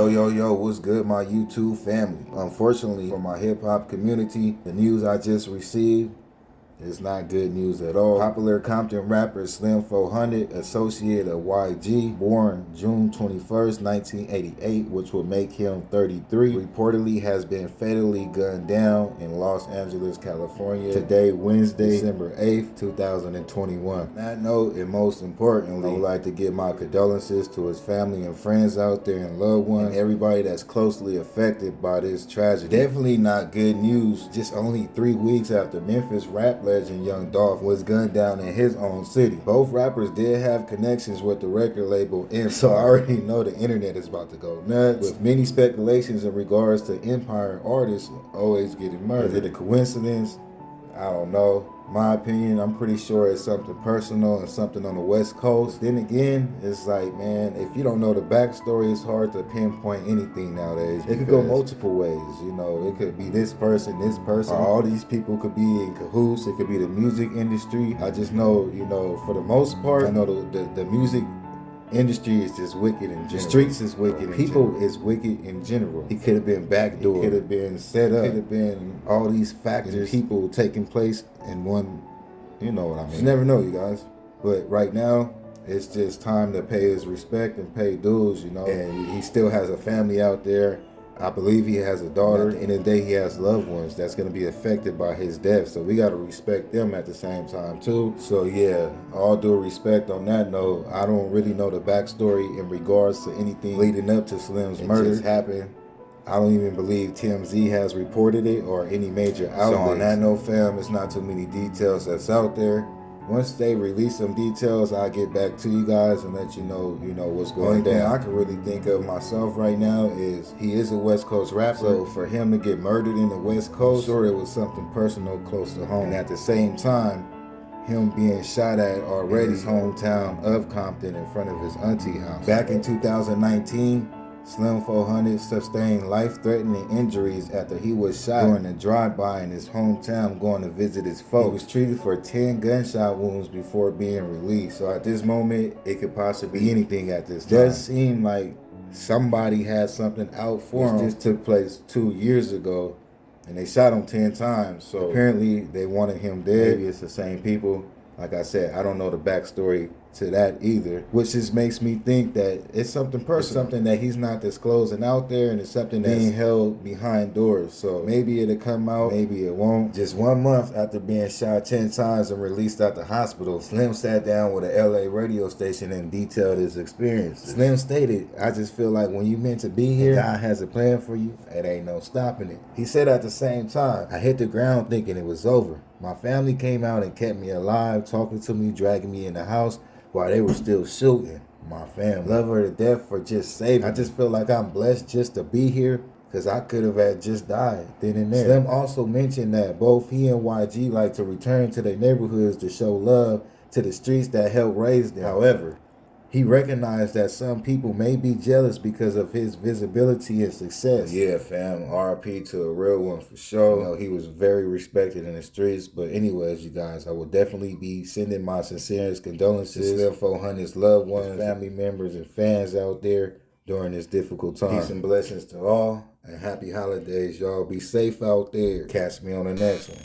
Yo, what's good, my YouTube family? Unfortunately, for my hip-hop community, the news I just received is not good news at all. Popular Compton rapper Slim 400, associate of YG, born June 21st, 1988, which will make him 33, reportedly has been fatally gunned down in Los Angeles, California, today, Wednesday, December 8th, 2021. On that note, and most importantly, I would like to give my condolences to his family and friends out there and loved ones, and everybody that's closely affected by this tragedy. Definitely not good news, just only 3 weeks after Memphis rap legend Young Dolph was gunned down in his own city. Both rappers did have connections with the record label Empire, so I already know the internet is about to go nuts, with many speculations in regards to Empire artists always getting murdered. Is it a coincidence? I don't know. My opinion, I'm pretty sure it's something personal and something on the West Coast. Then again, it's like, man, if you don't know the backstory, it's hard to pinpoint anything nowadays. It could go multiple ways, you know. It could be this person, or all these people could be in cahoots. It could be the music industry. I just know, you know, for the most part, I know the music industry is just wicked in general. The streets is wicked. People is wicked in general. It could have been backdoor. It could have been set up. It could have been all these factors, people taking place in one. You know what I mean? You never know, you guys. But right now, it's just time to pay his respect and pay dues. You know, and he still has a family out there. I believe he has a daughter. At the end of the day, he has loved ones that's going to be affected by his death. So we got to respect them at the same time, too. So, yeah, all due respect on that note. I don't really know the backstory in regards to anything leading up to Slim's murder. It just happened. I don't even believe TMZ has reported it or any major outlets. So on that note, fam, it's not too many details that's out there. Once they release some details, I'll get back to you guys and let you know what's going down. Only thing I can really think of myself right now is he is a West Coast rapper. So for him to get murdered in the West Coast, I'm sure it was something personal close to home. And at the same time, him being shot at already in his hometown of Compton in front of his auntie house. Back in 2019, Slim 400 sustained life-threatening injuries after he was shot during a drive-by in his hometown going to visit his folks. He was treated for 10 gunshot wounds before being released. So at this moment, it could possibly be anything at this time. It does seem like somebody had something out for him. This took place 2 years ago, and they shot him 10 times. So apparently, they wanted him dead. Maybe it's the same people. Like I said, I don't know the backstory to that either, which just makes me think that it's something personal, something that he's not disclosing out there, and it's something that's being held behind doors. So maybe it'll come out, maybe it won't. Just 1 month after being shot 10 times and released out the hospital, Slim sat down with an LA radio station and detailed his experience. Slim stated, "I just feel like when you meant to be here, God has a plan for you, it ain't no stopping it." He said at the same time, "I hit the ground thinking it was over. My family came out and kept me alive, talking to me, dragging me in the house while they were still shooting. My family. Love her to death for just saving. I just feel like I'm blessed just to be here, because I could have had just died then and there." Slim also mentioned that both he and YG like to return to their neighborhoods to show love to the streets that helped raise them. However, he recognized that some people may be jealous because of his visibility and success. Yeah, fam, RIP to a real one for sure. You know, he was very respected in the streets. But anyways, you guys, I will definitely be sending my sincerest condolences to Slim 400's loved ones, family members, and fans out there during this difficult time. Peace and blessings to all, and happy holidays, y'all. Be safe out there. Catch me on the next one.